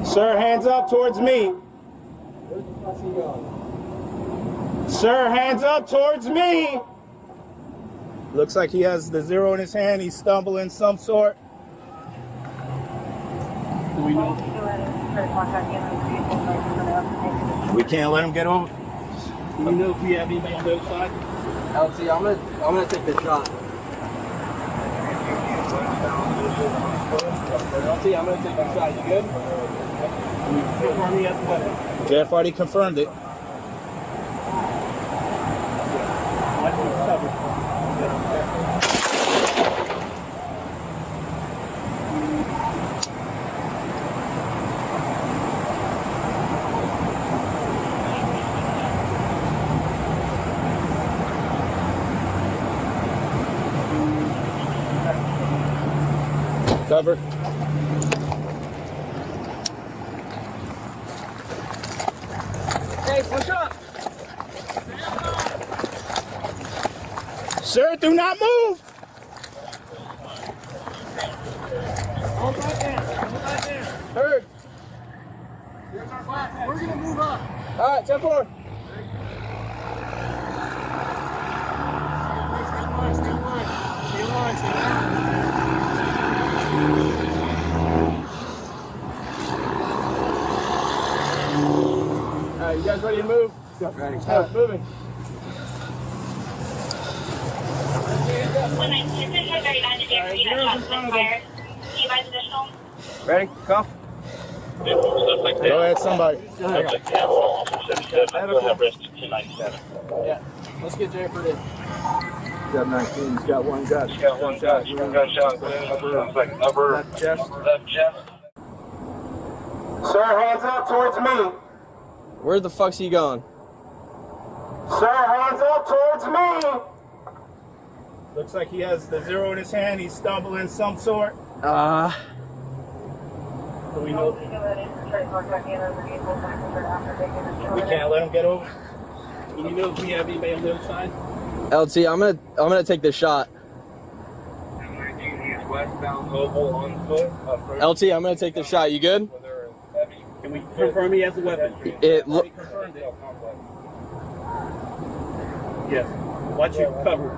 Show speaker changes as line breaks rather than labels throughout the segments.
Sir, hands up towards me. Sir, hands up towards me. Looks like he has the 0 in his hand. He's stumbling some sort. Do we know? We can't let him get over. Do we know if we have anybody on the other side?
LT, I'm gonna take the shot. LT, I'm gonna take the shot. You good?
Jeff already confirmed it. Cover.
Hey, push up.
Sir, do not move.
Hold right there. Heard. We're gonna move up. All right, 10-4. All right, you guys ready to move? Ready. Moving. Ready? Cuff.
Go ahead, somebody.
Yeah. Let's get Jay for this.
19, he's got one gun.
Upper left chest.
Sir, hands up towards me.
Where the fuck's he going?
Sir, hands up towards me. Looks like he has the 0 in his hand. He's stumbling some sort. Do we know? We can't let him get over. Do we know if we have anybody on the other side?
LT, I'm gonna take this shot.
Westbound mobile on foot.
LT, I'm gonna take this shot. You good?
Can we confirm he has a weapon?
It look.
Yes. Watch your cover.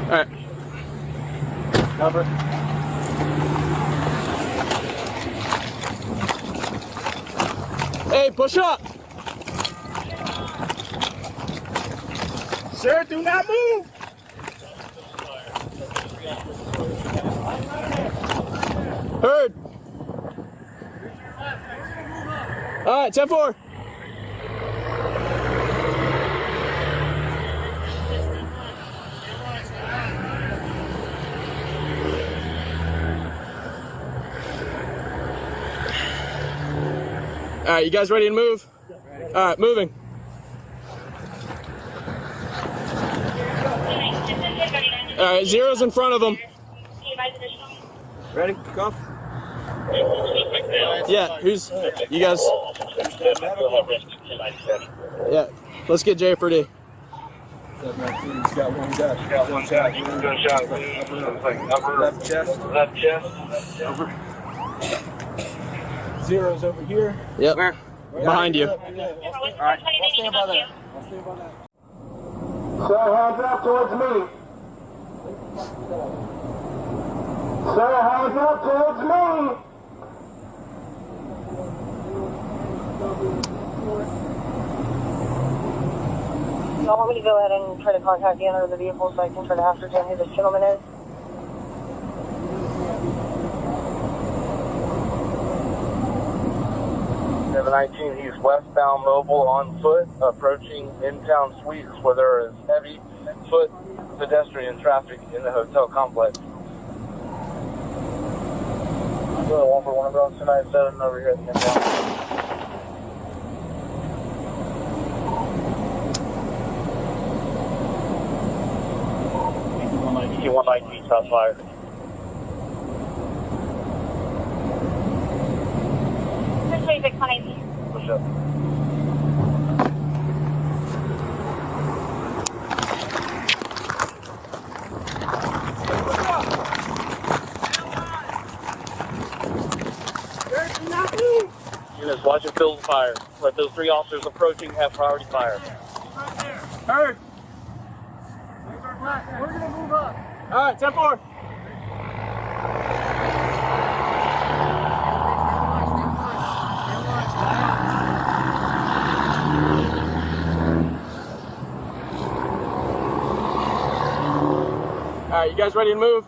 All right.
Cover.
Hey, push up.
Sir, do not move.
Heard. All right, 10-4. All right, you guys ready to move? All right, moving. All right, 0's in front of them.
Ready? Cuff.
Yeah, who's, you guys? Yeah, let's get Jay for D.
19, he's got one gun. Upper left chest. Over.
0's over here.
Yep. Where? Behind you.
All right. I'll stand by that.
Sir, hands up towards me. Sir, hands up towards me.
Y'all want me to go ahead and try to contact the owner of the vehicle so I can try to ascertain who this gentleman is?
Number 19, he's westbound mobile on foot, approaching in-town suites where there is heavy foot pedestrian traffic in the hotel complex. So, 1 for 1 ground 297 over here at the inbound.
He 119 shots fired.
6 on 18.
Push up. Units, watch and field fire. Let those 3 officers approaching have priority fire.
Heard. We're gonna move up. All right, 10-4. All right, you guys ready to move?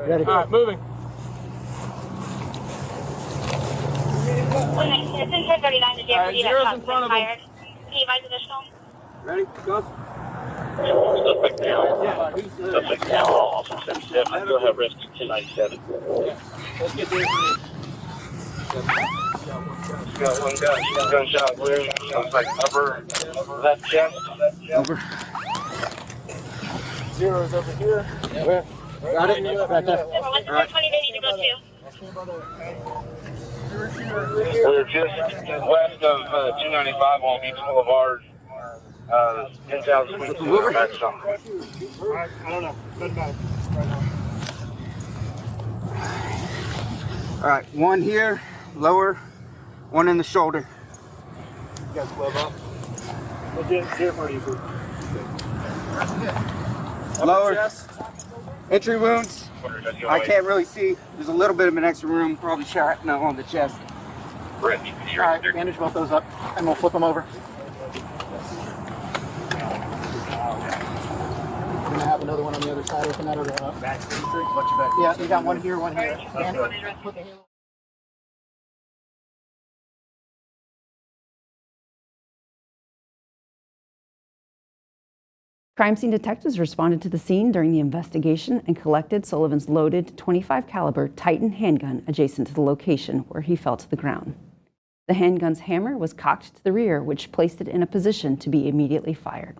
Ready. All right, moving.
It's in 1039 to
All right, zero's in front of them.
Can you advise additional?
Ready? Go.
Suspect down. Suspect down. Officer 77. I still have rescue 1097.
Let's get there.
Got one guy. Gunshot wound. Looks like upper left chest.
Over.
Zero's over here.
Where? Got it? Right there.
What's the 420 they need to go to?
We're just west of 295 on Beach Boulevard. In town suite.
I don't know. Doesn't matter right now.
All right, one here, lower, one in the shoulder.
You guys glove up. We'll do it for you.
Lower.
Chest.
Entry wounds. I can't really see. There's a little bit of an extra room, probably shrapnel on the chest.
All
right, bandage both those up, and we'll flip them over. We're gonna have another one on the other side. Open that other one up.
Back.
Yeah, you got one here, one here.
Crime scene detectives responded to the scene during the investigation and collected Sullivan's loaded .25 caliber Titan handgun adjacent to the location where he fell to the ground. The handgun's hammer was cocked to the rear, which placed it in a position to be immediately fired.